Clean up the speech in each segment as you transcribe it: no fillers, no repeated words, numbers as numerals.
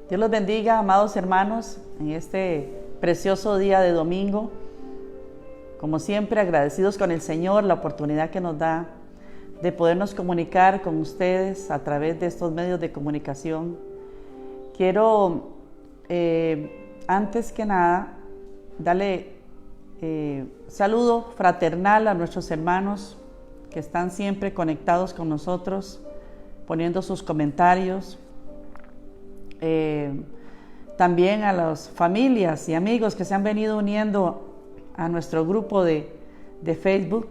Dios los bendiga, amados hermanos, en este precioso día de domingo. Como siempre, agradecidos con el Señor, la oportunidad que nos da de podernos comunicar con ustedes a través de estos medios de comunicación. Quiero, antes que nada, darle saludo fraternal a nuestros hermanos que están siempre conectados con nosotros, poniendo sus comentarios. También a las familias y amigos que se han venido uniendo a nuestro grupo de Facebook,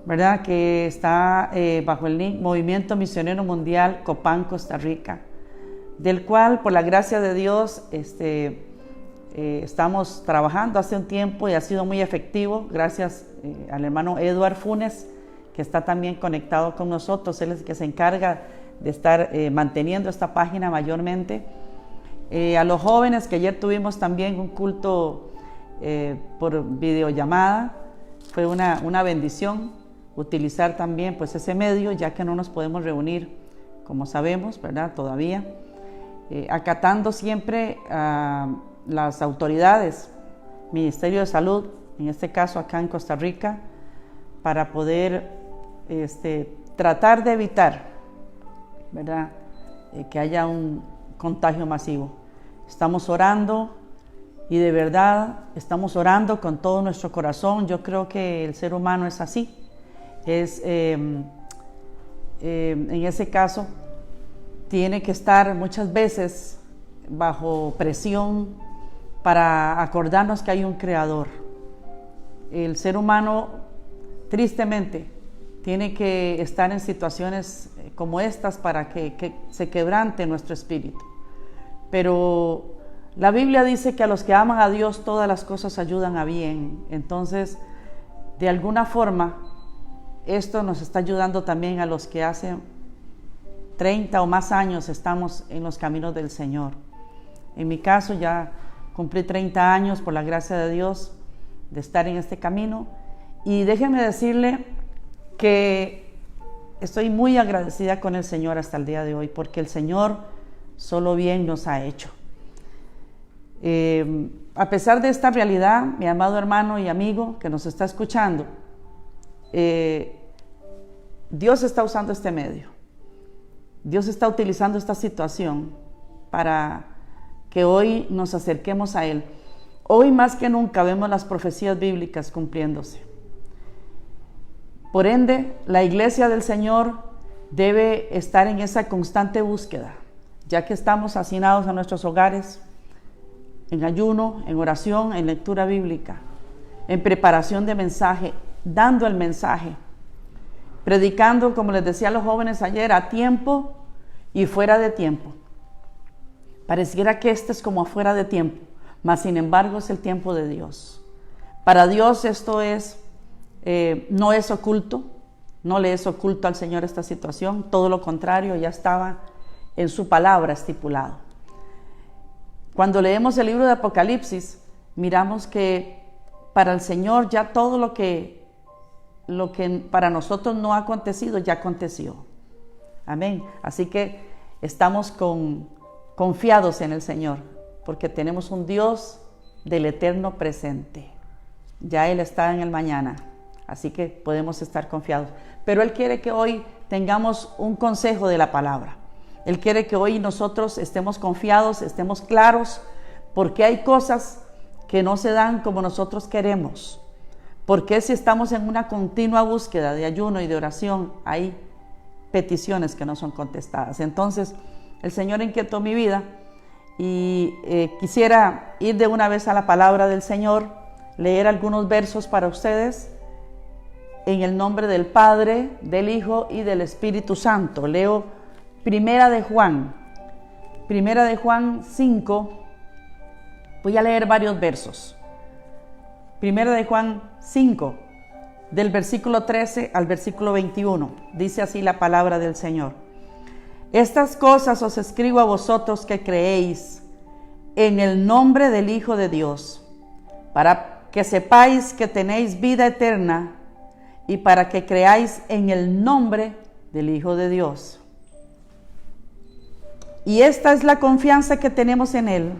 ¿verdad? Que está bajo el link Movimiento Misionero Mundial Copán, Costa Rica, del cual, por la gracia de Dios, estamos trabajando hace un tiempo y ha sido muy efectivo, gracias al hermano Eduard Funes, que está también conectado con nosotros. Él es el que se encarga de estar manteniendo esta página mayormente. A los jóvenes, que ayer tuvimos también un culto por videollamada, fue una bendición utilizar también pues ese medio, ya que no nos podemos reunir, como sabemos, ¿verdad? Todavía, acatando siempre a las autoridades, Ministerio de Salud, en este caso acá en Costa Rica, para poder tratar de evitar, ¿verdad? Que haya un contagio masivo. Estamos orando y de verdad estamos orando con todo nuestro corazón. Yo creo que el ser humano es así. En ese caso tiene que estar muchas veces bajo presión para acordarnos que hay un creador. El ser humano, tristemente, tiene que estar en situaciones como estas para que se quebrante nuestro espíritu. Pero la Biblia dice que a los que aman a Dios todas las cosas ayudan a bien. Entonces, de alguna forma, esto nos está ayudando también a los que hace 30 o más años estamos en los caminos del Señor. En mi caso, ya cumplí 30 años por la gracia de Dios de estar en este camino. Y déjenme decirle que estoy muy agradecida con el Señor hasta el día de hoy, porque el Señor solo bien nos ha hecho. A pesar de esta realidad, mi amado hermano y amigo que nos está escuchando, Dios está usando este medio. Dios está utilizando esta situación para que hoy nos acerquemos a Él. Hoy más que nunca vemos las profecías bíblicas cumpliéndose. Por ende, la iglesia del Señor debe estar en esa constante búsqueda, ya que estamos hacinados a nuestros hogares, en ayuno, en oración, en lectura bíblica, en preparación de mensaje, dando el mensaje, predicando, como les decía a los jóvenes ayer, a tiempo y fuera de tiempo. Pareciera que este es como afuera de tiempo, mas sin embargo es el tiempo de Dios. Para Dios esto no es oculto, no le es oculto al Señor esta situación, todo lo contrario, ya estaba en su palabra estipulado. Cuando leemos el libro de Apocalipsis, miramos que para el Señor ya todo lo que para nosotros no ha acontecido, ya aconteció. Amén. Así que estamos confiados en el Señor, porque tenemos un Dios del eterno presente. Ya Él está en el mañana, así que podemos estar confiados. Pero Él quiere que hoy tengamos un consejo de la palabra. Él quiere que hoy nosotros estemos confiados, estemos claros, porque hay cosas que no se dan como nosotros queremos. Porque si estamos en una continua búsqueda de ayuno y de oración, hay peticiones que no son contestadas. Entonces, el Señor inquietó mi vida y quisiera ir de una vez a la palabra del Señor, leer algunos versos para ustedes, en el nombre del Padre, del Hijo y del Espíritu Santo. Leo Primera de Juan 5, voy a leer varios versos. Primera de Juan 5, del versículo 13 al versículo 21, dice así la palabra del Señor. Estas cosas os escribo a vosotros que creéis en el nombre del Hijo de Dios, para que sepáis que tenéis vida eterna y para que creáis en el nombre del Hijo de Dios. Y esta es la confianza que tenemos en Él,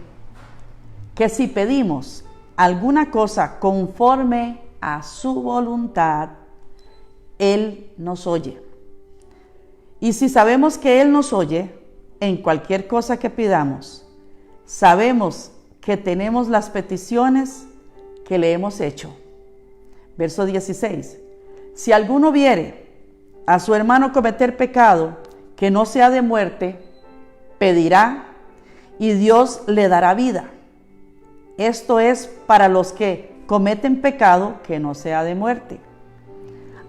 que si pedimos alguna cosa conforme a su voluntad, Él nos oye. Y si sabemos que Él nos oye en cualquier cosa que pidamos, sabemos que tenemos las peticiones que le hemos hecho. Verso 16. Si alguno viere a su hermano cometer pecado que no sea de muerte, pedirá y Dios le dará vida. Esto es para los que cometen pecado que no sea de muerte.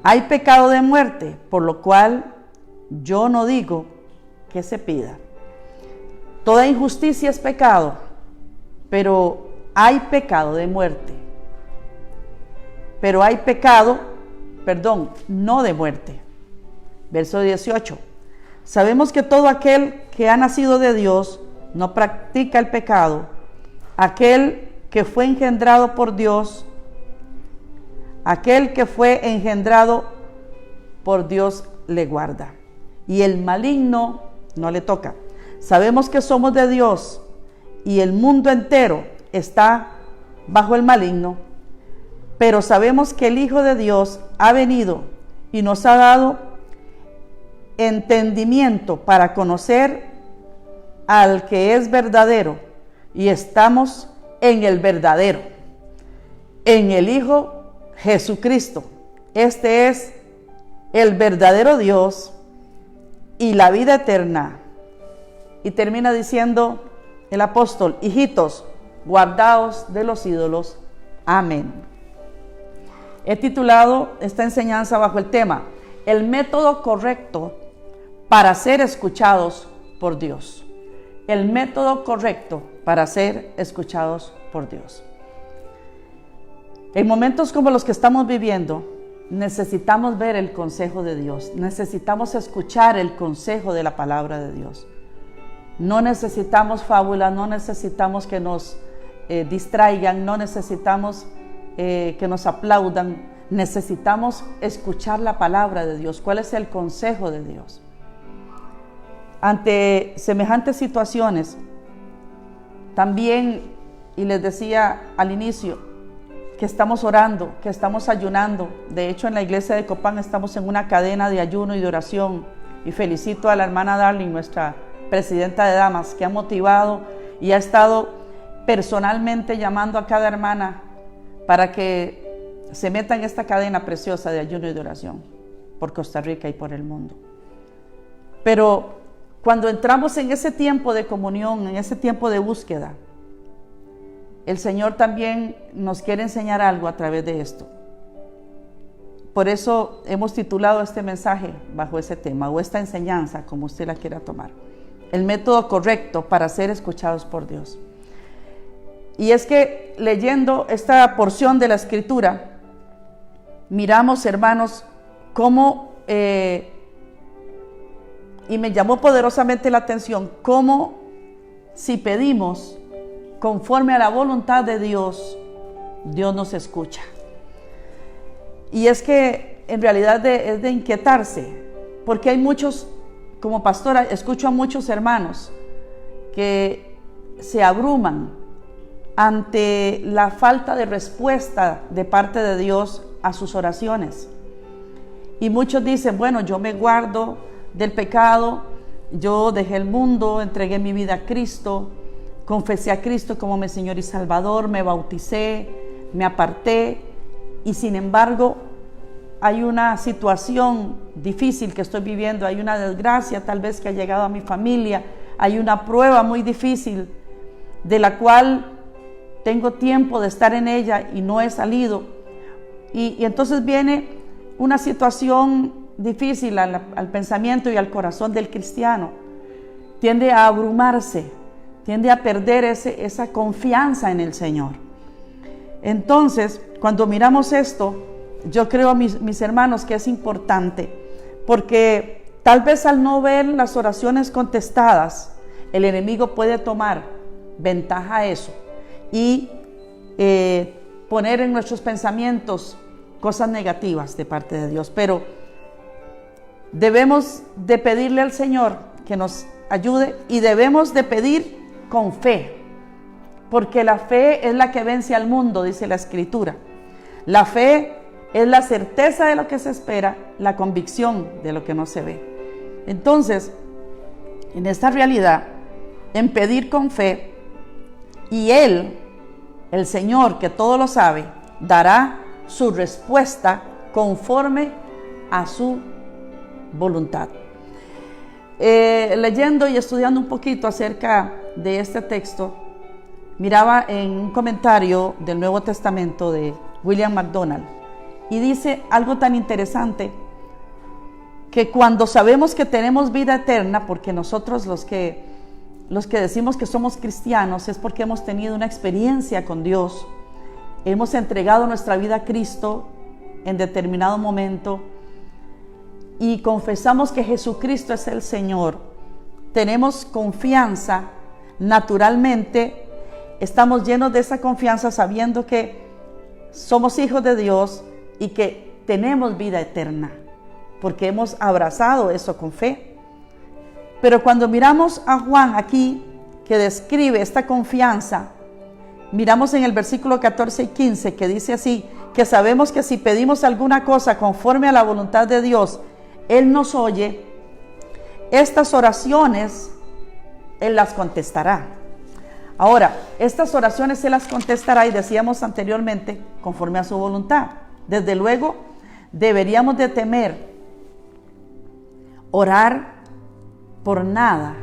Hay pecado de muerte, por lo cual yo no digo que se pida. Toda injusticia es pecado, pero hay pecado de muerte. Pero hay pecado, no de muerte. Verso 18. Sabemos que todo aquel que ha nacido de Dios no practica el pecado. Aquel que fue engendrado por Dios, le guarda. Y el maligno no le toca. Sabemos que somos de Dios y el mundo entero está bajo el maligno. Pero sabemos que el Hijo de Dios ha venido y nos ha dado entendimiento para conocer al que es verdadero, y estamos en el verdadero, en el Hijo Jesucristo. Este es el verdadero Dios y la vida eterna. Y termina diciendo el apóstol: hijitos, guardaos de los ídolos. Amén. He titulado esta enseñanza bajo el tema: el método correcto para ser escuchados por Dios. El método correcto para ser escuchados por Dios. En momentos como los que estamos viviendo, necesitamos ver el consejo de Dios. Necesitamos escuchar el consejo de la palabra de Dios. No necesitamos fábulas, no necesitamos que nos distraigan, no necesitamos que nos aplaudan. Necesitamos escuchar la palabra de Dios. ¿Cuál es el consejo de Dios? Ante semejantes situaciones, también, y les decía al inicio, que estamos orando, que estamos ayunando. De hecho, en la iglesia de Copán estamos en una cadena de ayuno y de oración. Y felicito a la hermana Darling, nuestra presidenta de damas, que ha motivado y ha estado personalmente llamando a cada hermana para que se meta en esta cadena preciosa de ayuno y de oración por Costa Rica y por el mundo. Pero cuando entramos en ese tiempo de comunión, en ese tiempo de búsqueda, el Señor también nos quiere enseñar algo a través de esto. Por eso hemos titulado este mensaje bajo ese tema, o esta enseñanza, como usted la quiera tomar: el método correcto para ser escuchados por Dios. Y es que leyendo esta porción de la Escritura, miramos, hermanos, cómo, y me llamó poderosamente la atención, cómo si pedimos conforme a la voluntad de Dios, Dios nos escucha. Y es que en realidad es de inquietarse, porque hay muchos, como pastora, escucho a muchos hermanos que se abruman ante la falta de respuesta de parte de Dios a sus oraciones. Y muchos dicen: bueno, yo me guardo del pecado, yo dejé el mundo, entregué mi vida a Cristo, confesé a Cristo como mi Señor y Salvador, me bauticé, me aparté, y sin embargo hay una situación difícil que estoy viviendo, hay una desgracia tal vez que ha llegado a mi familia, hay una prueba muy difícil de la cual tengo tiempo de estar en ella y no he salido. Y entonces viene una situación difícil al pensamiento y al corazón del cristiano. Tiende a abrumarse, tiende a perder esa confianza en el Señor. Entonces, cuando miramos esto, yo creo, mis hermanos, que es importante, porque tal vez al no ver las oraciones contestadas, el enemigo puede tomar ventaja a eso y poner en nuestros pensamientos cosas negativas de parte de Dios. Pero debemos de pedirle al Señor que nos ayude, y debemos de pedir con fe, porque la fe es la que vence al mundo, dice la Escritura. La fe es la certeza de lo que se espera, la convicción de lo que no se ve. Entonces, en esta realidad, en pedir con fe, y Él, el Señor, que todo lo sabe, dará su respuesta conforme a su voluntad. Leyendo y estudiando un poquito acerca de este texto, miraba en un comentario del Nuevo Testamento de William MacDonald, y dice algo tan interesante, que cuando sabemos que tenemos vida eterna, porque nosotros los que decimos que somos cristianos es porque hemos tenido una experiencia con Dios, hemos entregado nuestra vida a Cristo en determinado momento y confesamos que Jesucristo es el Señor, tenemos confianza, naturalmente estamos llenos de esa confianza sabiendo que somos hijos de Dios y que tenemos vida eterna, porque hemos abrazado eso con fe. Pero cuando miramos a Juan aquí, que describe esta confianza, miramos en el versículo 14 y 15, que dice así, que sabemos que si pedimos alguna cosa conforme a la voluntad de Dios, Él nos oye, estas oraciones Él las contestará. Ahora, estas oraciones Él las contestará, y decíamos anteriormente, conforme a su voluntad. Desde luego, deberíamos de temer orar por nada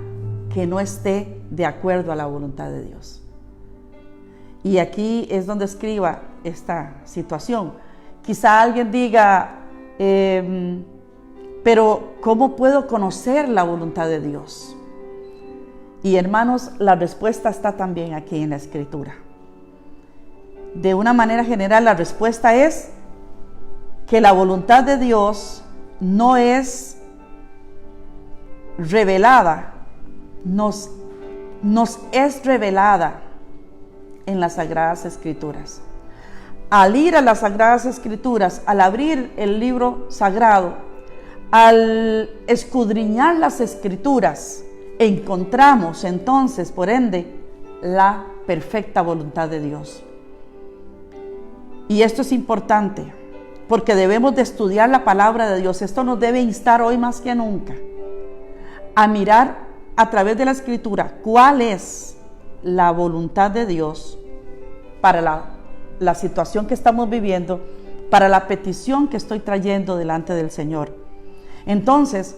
que no esté de acuerdo a la voluntad de Dios. Y aquí es donde escriba esta situación. Quizá alguien diga, pero ¿cómo puedo conocer la voluntad de Dios? Y hermanos, la respuesta está también aquí en la Escritura. De una manera general, la respuesta es que la voluntad de Dios no es revelada, nos es revelada en las Sagradas Escrituras. Al ir a las Sagradas Escrituras, al abrir el libro sagrado, al escudriñar las Escrituras, encontramos entonces, por ende, la perfecta voluntad de Dios. Y esto es importante, porque debemos de estudiar la palabra de Dios. Esto nos debe instar hoy más que nunca a mirar a través de la Escritura cuál es la voluntad de Dios para la situación que estamos viviendo, para la petición que estoy trayendo delante del Señor. Entonces,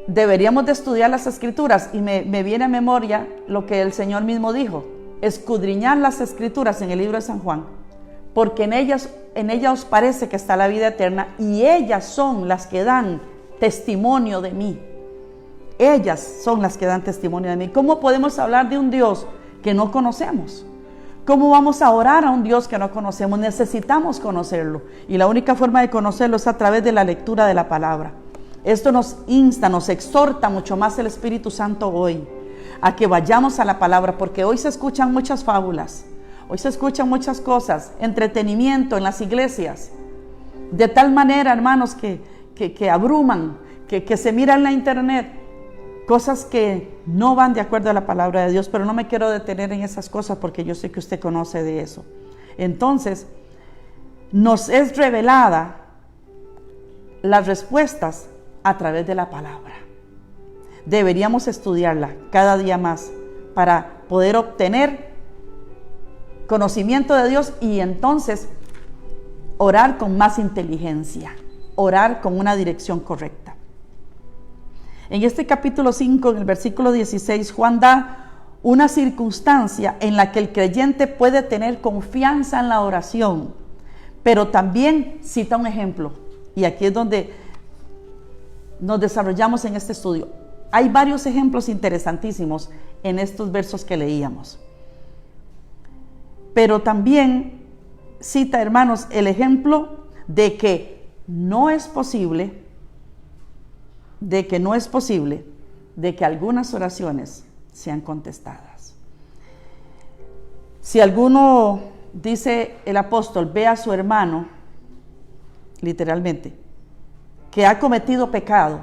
deberíamos de estudiar las Escrituras, y me viene a memoria lo que el Señor mismo dijo: escudriñar las Escrituras en el libro de San Juan, porque en ellas os parece que está la vida eterna, y ellas son las que dan testimonio de mí. Ellas son las que dan testimonio de mí. ¿Cómo podemos hablar de un Dios que no conocemos? ¿Cómo vamos a orar a un Dios que no conocemos? Necesitamos conocerlo, y la única forma de conocerlo es a través de la lectura de la palabra. Esto nos insta, nos exhorta mucho más el Espíritu Santo hoy a que vayamos a la palabra, porque hoy se escuchan muchas fábulas, hoy se escuchan muchas cosas, entretenimiento en las iglesias, de tal manera, hermanos, que abruman, que se mira en la internet cosas que no van de acuerdo a la palabra de Dios, pero no me quiero detener en esas cosas porque yo sé que usted conoce de eso. Entonces, nos es revelada las respuestas a través de la palabra. Deberíamos estudiarla cada día más para poder obtener conocimiento de Dios y entonces orar con más inteligencia, orar con una dirección correcta. En este capítulo 5, en el versículo 16, Juan da una circunstancia en la que el creyente puede tener confianza en la oración, pero también cita un ejemplo, y aquí es donde nos desarrollamos en este estudio. Hay varios ejemplos interesantísimos en estos versos que leíamos, pero también cita, hermanos, el ejemplo de que no es posible de que algunas oraciones sean contestadas. Si alguno, dice el apóstol, ve a su hermano, literalmente, que ha cometido pecado,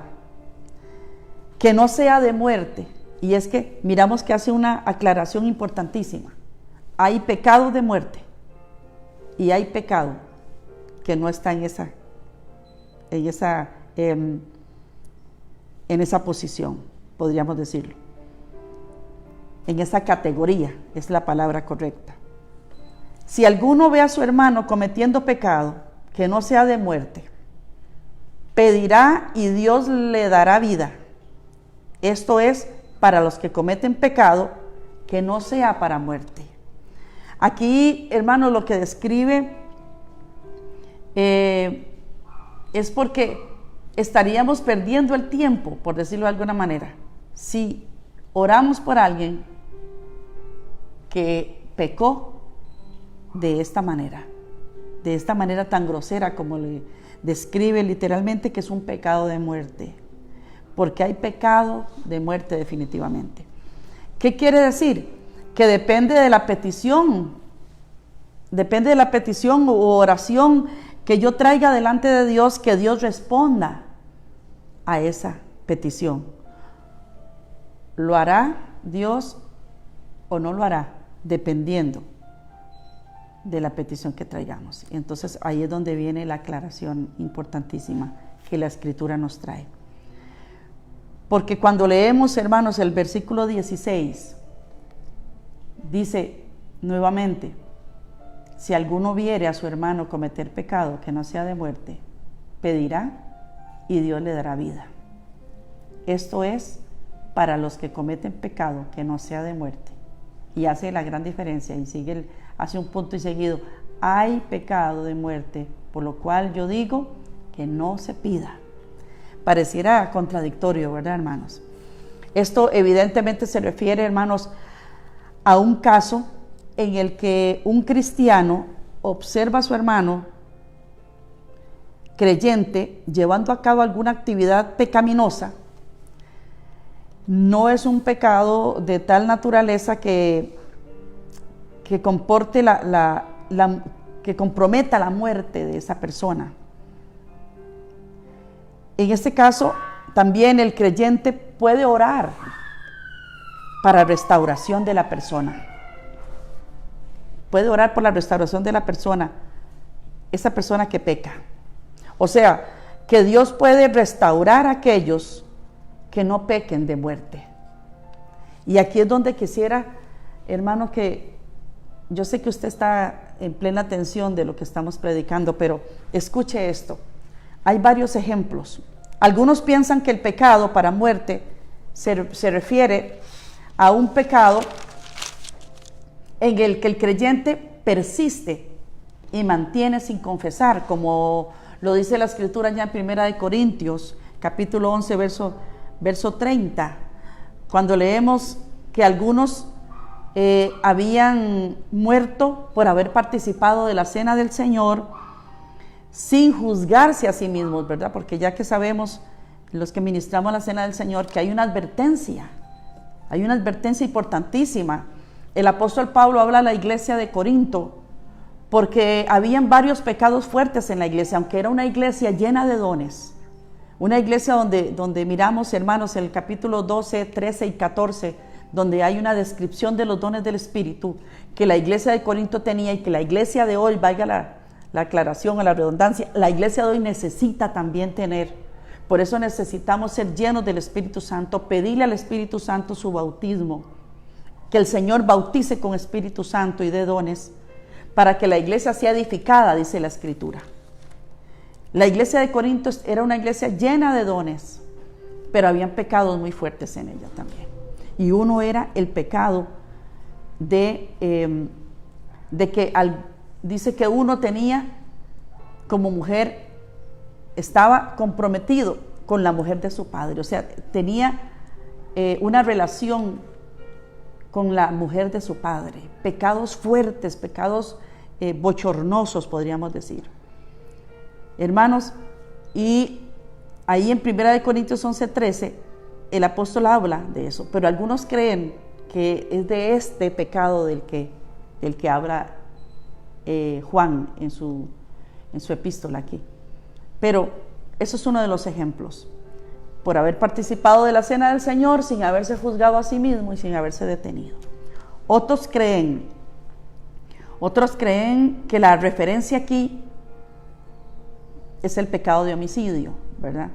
que no sea de muerte. Y es que miramos que hace una aclaración importantísima. Hay pecado de muerte y hay pecado que no está en esa posición, podríamos decirlo. En esa categoría es la palabra correcta. Si alguno ve a su hermano cometiendo pecado que no sea de muerte, pedirá y Dios le dará vida. Esto es para los que cometen pecado que no sea para muerte. Aquí, hermanos, lo que describe es porque estaríamos perdiendo el tiempo, por decirlo de alguna manera, si oramos por alguien que pecó de esta manera tan grosera como le describe literalmente, que es un pecado de muerte, porque hay pecado de muerte definitivamente. ¿Qué quiere decir? Que depende de la petición u oración que yo traiga delante de Dios, que Dios responda a esa petición. ¿Lo hará Dios o no lo hará? Dependiendo de la petición que traigamos. Entonces ahí es donde viene la aclaración importantísima que la Escritura nos trae. Porque cuando leemos, hermanos, el versículo 16, dice nuevamente: si alguno viere a su hermano cometer pecado que no sea de muerte, pedirá y Dios le dará vida. Esto es para los que cometen pecado que no sea de muerte. Y hace la gran diferencia, y hace un punto y seguido: hay pecado de muerte, por lo cual yo digo que no se pida. Pareciera contradictorio, ¿verdad, hermanos? Esto evidentemente se refiere, hermanos, a un caso en el que un cristiano observa a su hermano creyente llevando a cabo alguna actividad pecaminosa. No es un pecado de tal naturaleza que comporte que comprometa la muerte de esa persona. En este caso, también el creyente puede orar para restauración de la persona. Puede orar por la restauración de la persona, esa persona que peca. O sea, que Dios puede restaurar a aquellos que no pequen de muerte. Y aquí es donde quisiera, hermano, que yo sé que usted está en plena atención de lo que estamos predicando, pero escuche esto. Hay varios ejemplos. Algunos piensan que el pecado para muerte se refiere a un pecado en el que el creyente persiste y mantiene sin confesar, como lo dice la Escritura ya en 1 Corintios, capítulo 11, verso 30, cuando leemos que algunos habían muerto por haber participado de la cena del Señor sin juzgarse a sí mismos, ¿verdad? Porque ya que sabemos, los que ministramos la cena del Señor, que hay una advertencia importantísima. El apóstol Pablo habla a la iglesia de Corinto porque habían varios pecados fuertes en la iglesia, aunque era una iglesia llena de dones. Una iglesia donde miramos, hermanos, el capítulo 12, 13 y 14, donde hay una descripción de los dones del Espíritu que la iglesia de Corinto tenía y que la iglesia de hoy, valga la aclaración, a la redundancia, la iglesia de hoy necesita también tener. Por eso necesitamos ser llenos del Espíritu Santo, pedirle al Espíritu Santo su bautismo, que el Señor bautice con Espíritu Santo y de dones, para que la iglesia sea edificada, dice la Escritura. La iglesia de Corinto era una iglesia llena de dones, pero habían pecados muy fuertes en ella también. Y uno era el pecado de que dice que uno tenía como mujer, estaba comprometido con la mujer de su padre, o sea, tenía una relación con la mujer de su padre, pecados fuertes, pecados bochornosos, podríamos decir. Hermanos, y ahí en 1 Corintios 11:13, el apóstol habla de eso, pero algunos creen que es de este pecado del que habla Juan en su epístola aquí. Pero eso es uno de los ejemplos. por haber participado de la cena del Señor sin haberse juzgado a sí mismo y sin haberse detenido. Otros creen que la referencia aquí es el pecado de homicidio, ¿verdad?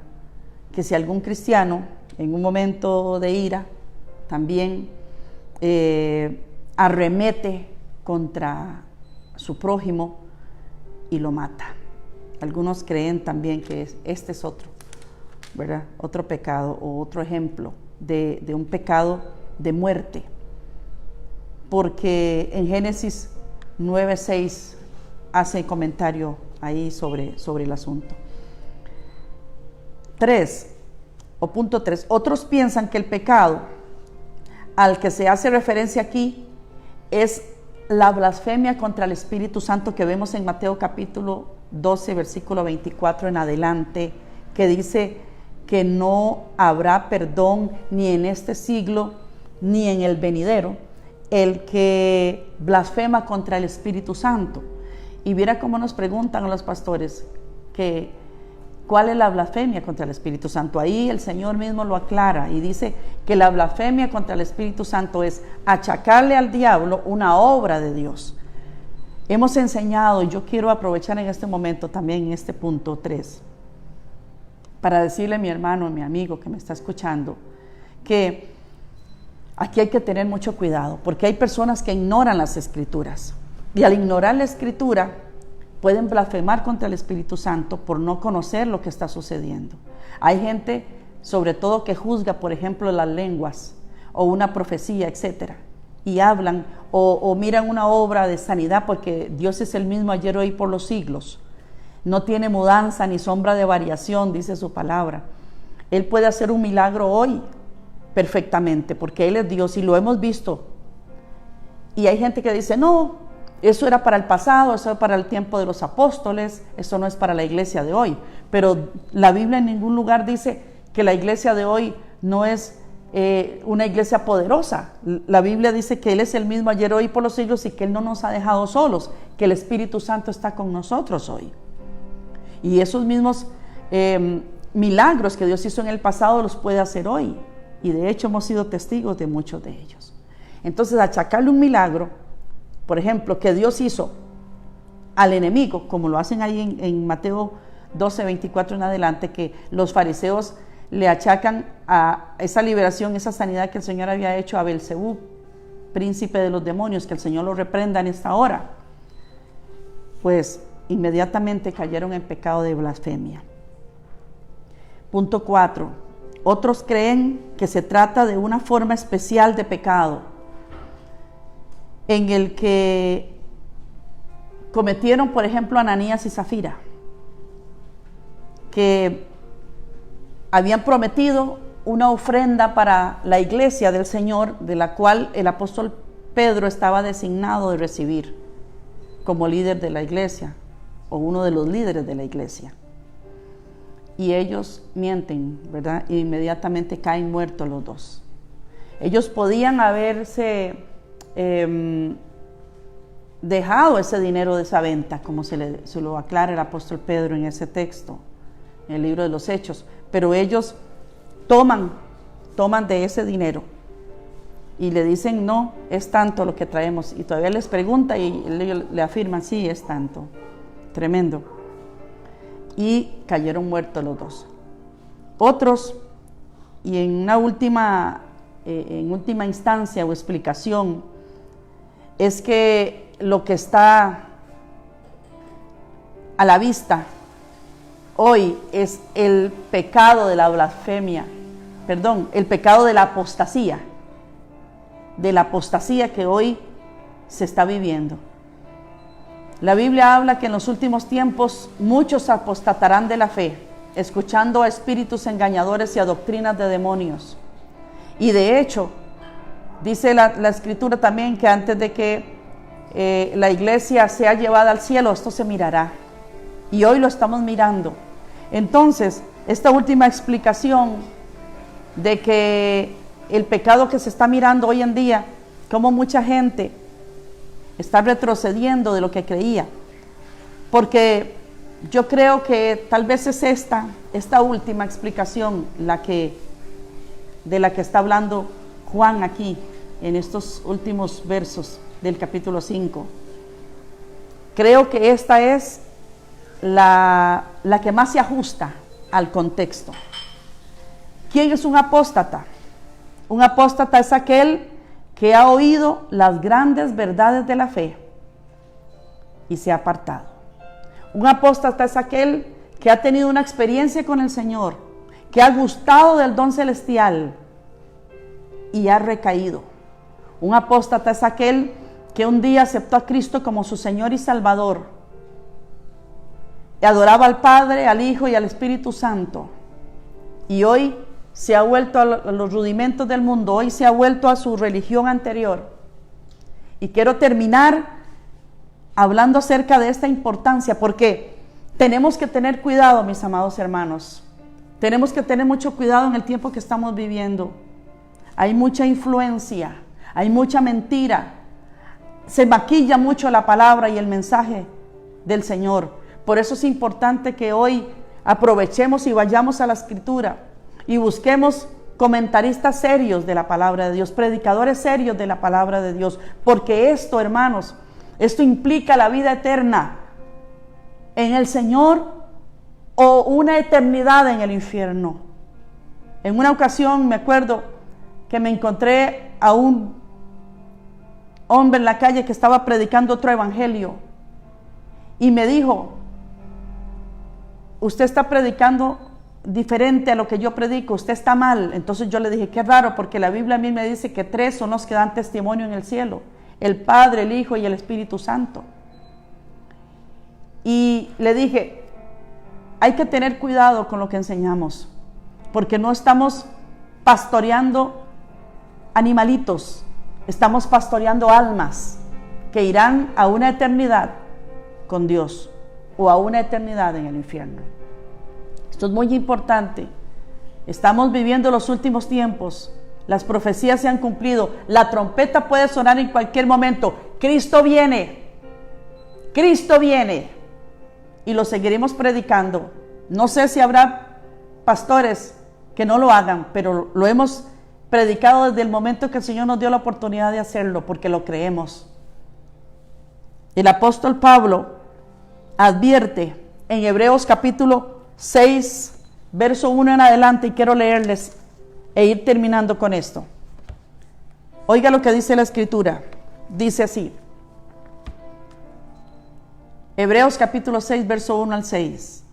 Que si algún cristiano en un momento de ira también arremete contra su prójimo y lo mata. Algunos creen también que este es otro, ¿verdad? Otro pecado o otro ejemplo de un pecado de muerte. Porque en Génesis 9:6 hace comentario ahí sobre el asunto. 3, o punto 3. Otros piensan que el pecado al que se hace referencia aquí es la blasfemia contra el Espíritu Santo que vemos en Mateo capítulo 12, versículo 24 en adelante, que dice que no habrá perdón ni en este siglo ni en el venidero el que blasfema contra el Espíritu Santo. Y viera cómo nos preguntan a los pastores que ¿cuál es la blasfemia contra el Espíritu Santo? Ahí el Señor mismo lo aclara y dice que la blasfemia contra el Espíritu Santo es achacarle al diablo una obra de Dios. Hemos enseñado, y yo quiero aprovechar en este momento también en este punto 3, para decirle a mi hermano, a mi amigo que me está escuchando, que aquí hay que tener mucho cuidado, porque hay personas que ignoran las Escrituras, y al ignorar la Escritura, pueden blasfemar contra el Espíritu Santo por no conocer lo que está sucediendo. Hay gente, sobre todo, que juzga, por ejemplo, las lenguas o una profecía, etcétera, y hablan o miran una obra de sanidad porque Dios es el mismo ayer, hoy, por los siglos. No tiene mudanza ni sombra de variación, dice su palabra. Él puede hacer un milagro hoy perfectamente porque Él es Dios y lo hemos visto. Y hay gente que dice, no, eso era para el pasado, eso era para el tiempo de los apóstoles, eso no es para la iglesia de hoy. Pero la Biblia en ningún lugar dice que la iglesia de hoy no es una iglesia poderosa. La Biblia dice que Él es el mismo ayer, hoy, por los siglos y que Él no nos ha dejado solos, que el Espíritu Santo está con nosotros hoy. Y esos mismos milagros que Dios hizo en el pasado los puede hacer hoy. Y de hecho hemos sido testigos de muchos de ellos. Entonces, achacarle un milagro, por ejemplo, que Dios hizo al enemigo, como lo hacen ahí en Mateo 12, 24 en adelante, que los fariseos le achacan a esa liberación, esa sanidad que el Señor había hecho a Belcebú, príncipe de los demonios, que el Señor lo reprenda en esta hora, pues inmediatamente cayeron en pecado de blasfemia. Punto 4. Otros creen que se trata de una forma especial de pecado en el que cometieron, por ejemplo, Ananías y Zafira, que habían prometido una ofrenda para la iglesia del Señor, de la cual el apóstol Pedro estaba designado de recibir como líder de la iglesia, o uno de los líderes de la iglesia. Y ellos mienten, ¿verdad? E inmediatamente caen muertos los dos. Ellos podían haberse dejado ese dinero de esa venta, como se lo aclara el apóstol Pedro en ese texto, en el libro de los Hechos, pero ellos toman de ese dinero y le dicen, no, es tanto lo que traemos, y todavía les pregunta y ellos le afirman, sí, es tanto. Tremendo. Y cayeron muertos los dos. Otros, y en última instancia o explicación, es que lo que está a la vista hoy es el pecado de la blasfemia, el pecado de la apostasía que hoy se está viviendo. La Biblia habla que en los últimos tiempos muchos apostatarán de la fe, escuchando a espíritus engañadores y a doctrinas de demonios. Y de hecho, dice la Escritura también que antes de que la iglesia sea llevada al cielo, esto se mirará. Y hoy lo estamos mirando. Entonces, esta última explicación de que el pecado que se está mirando hoy en día, como mucha gente está retrocediendo de lo que creía, porque yo creo que tal vez es esta última explicación de la que está hablando Juan aquí, en estos últimos versos del capítulo 5. Creo que esta es la que más se ajusta al contexto. ¿Quién es un apóstata? Un apóstata es aquel que ha oído las grandes verdades de la fe y se ha apartado. Un apóstata es aquel que ha tenido una experiencia con el Señor, que ha gustado del don celestial y ha recaído. Un apóstata es aquel que un día aceptó a Cristo como su Señor y Salvador, y adoraba al Padre, al Hijo y al Espíritu Santo, y hoy se ha vuelto a los rudimentos del mundo, hoy se ha vuelto a su religión anterior. Y quiero terminar hablando acerca de esta importancia, porque tenemos que tener cuidado, mis amados hermanos. Tenemos que tener mucho cuidado en el tiempo que estamos viviendo. Hay mucha influencia, hay mucha mentira. Se maquilla mucho la palabra y el mensaje del Señor. Por eso es importante que hoy aprovechemos y vayamos a la Escritura y busquemos comentaristas serios de la palabra de Dios, predicadores serios de la palabra de Dios, porque esto, hermanos, esto implica la vida eterna en el Señor o una eternidad en el infierno. En una ocasión me acuerdo que me encontré a un hombre en la calle que estaba predicando otro evangelio y me dijo: usted está predicando diferente a lo que yo predico, usted está mal. Entonces yo le dije: qué raro, porque la Biblia a mí me dice que 3 son los que dan testimonio en el cielo: el Padre, el Hijo y el Espíritu Santo. Y le dije: hay que tener cuidado con lo que enseñamos, porque no estamos pastoreando animalitos, estamos pastoreando almas que irán a una eternidad con Dios o a una eternidad en el infierno. Esto es muy importante. Estamos viviendo los últimos tiempos. Las profecías se han cumplido. La trompeta puede sonar en cualquier momento. Cristo viene. Cristo viene. Y lo seguiremos predicando. No sé si habrá pastores que no lo hagan, pero lo hemos predicado desde el momento que el Señor nos dio la oportunidad de hacerlo, porque lo creemos. El apóstol Pablo advierte en Hebreos capítulo 6, verso 1 en adelante, y quiero leerles e ir terminando con esto. Oiga lo que dice la Escritura. Dice así: Hebreos capítulo 6, verso 1 al 6.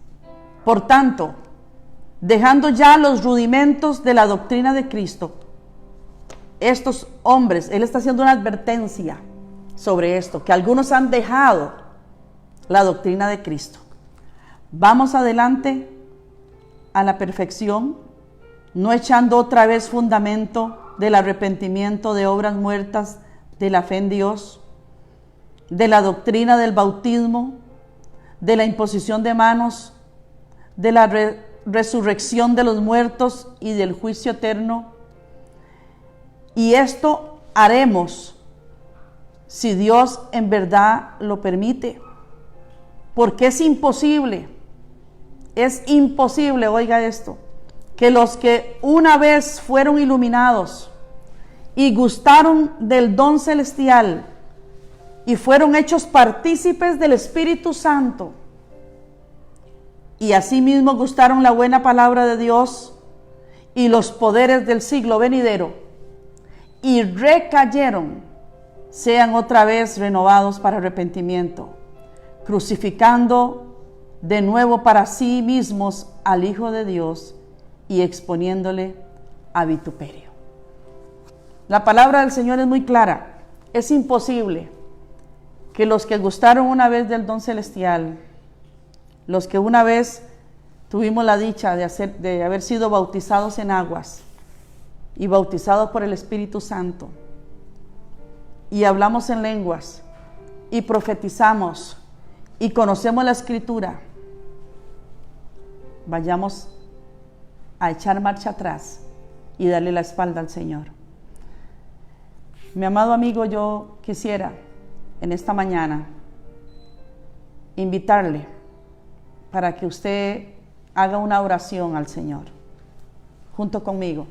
Por tanto, dejando ya los rudimentos de la doctrina de Cristo, estos hombres, él está haciendo una advertencia sobre esto, que algunos han dejado la doctrina de Cristo. Vamos adelante a la perfección, no echando otra vez fundamento del arrepentimiento de obras muertas, de la fe en Dios, de la doctrina del bautismo, de la imposición de manos, de la resurrección de los muertos y del juicio eterno. Y esto haremos si Dios en verdad lo permite, porque es imposible, oiga esto, que los que una vez fueron iluminados y gustaron del don celestial y fueron hechos partícipes del Espíritu Santo, y asimismo gustaron la buena palabra de Dios y los poderes del siglo venidero, y recayeron, sean otra vez renovados para arrepentimiento, crucificando de nuevo para sí mismos al Hijo de Dios y exponiéndole a vituperio. La palabra del Señor es muy clara. Es imposible que los que gustaron una vez del don celestial, los que una vez tuvimos la dicha de haber sido bautizados en aguas y bautizados por el Espíritu Santo, y hablamos en lenguas y profetizamos y conocemos la Escritura, vayamos a echar marcha atrás y darle la espalda al Señor. Mi amado amigo, yo quisiera en esta mañana invitarle para que usted haga una oración al Señor, junto conmigo,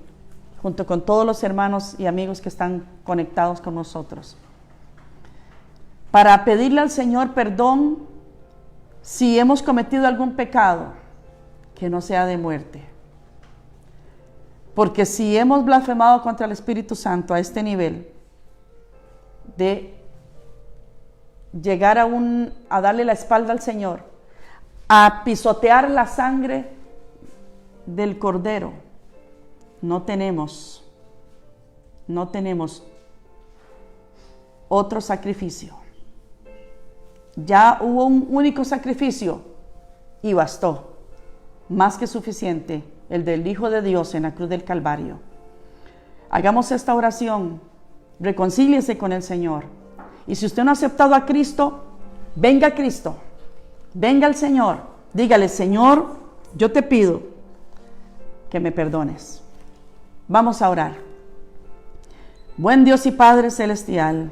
junto con todos los hermanos y amigos que están conectados con nosotros, para pedirle al Señor perdón si hemos cometido algún pecado que no sea de muerte. Porque si hemos blasfemado contra el Espíritu Santo a este nivel, de llegar a darle la espalda al Señor, a pisotear la sangre del Cordero, no tenemos otro sacrificio. Ya hubo un único sacrificio y bastó, más que suficiente, el del Hijo de Dios en la cruz del Calvario. Hagamos esta oración, reconcíliese con el Señor. Y si usted no ha aceptado a Cristo, venga a Cristo, venga al Señor, dígale: Señor, yo te pido que me perdones. Vamos a orar. Buen Dios y Padre Celestial,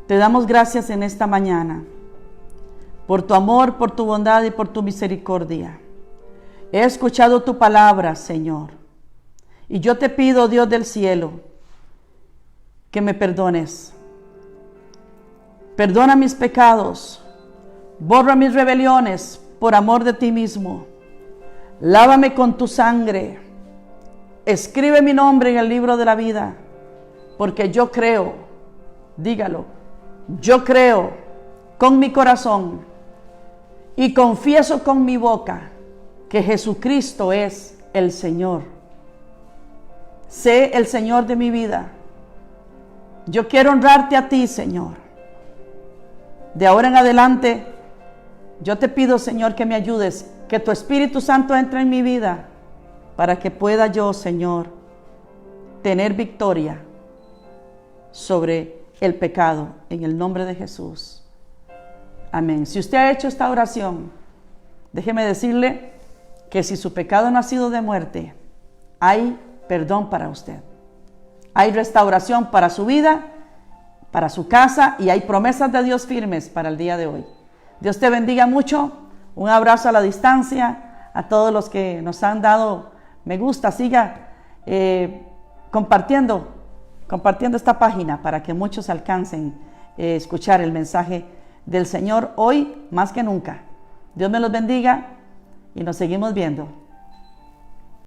te damos gracias en esta mañana por tu amor, por tu bondad y por tu misericordia. He escuchado tu palabra, Señor, y yo te pido, Dios del cielo, que me perdones. Perdona mis pecados, borra mis rebeliones por amor de ti mismo. Lávame con tu sangre, escribe mi nombre en el libro de la vida, porque yo creo, dígalo, yo creo con mi corazón y confieso con mi boca que Jesucristo es el Señor. Sé el Señor de mi vida. Yo quiero honrarte a ti, Señor. De ahora en adelante, yo te pido, Señor, que me ayudes, que tu Espíritu Santo entre en mi vida, para que pueda yo, Señor, tener victoria sobre el pecado, en el nombre de Jesús. Amén. Si usted ha hecho esta oración, déjeme decirle que si su pecado no ha sido de muerte, hay perdón para usted. Hay restauración para su vida, para su casa, y hay promesas de Dios firmes para el día de hoy. Dios te bendiga mucho. Un abrazo a la distancia a todos los que nos han dado me gusta. Siga compartiendo esta página para que muchos alcancen escuchar el mensaje del Señor hoy más que nunca. Dios me los bendiga y nos seguimos viendo.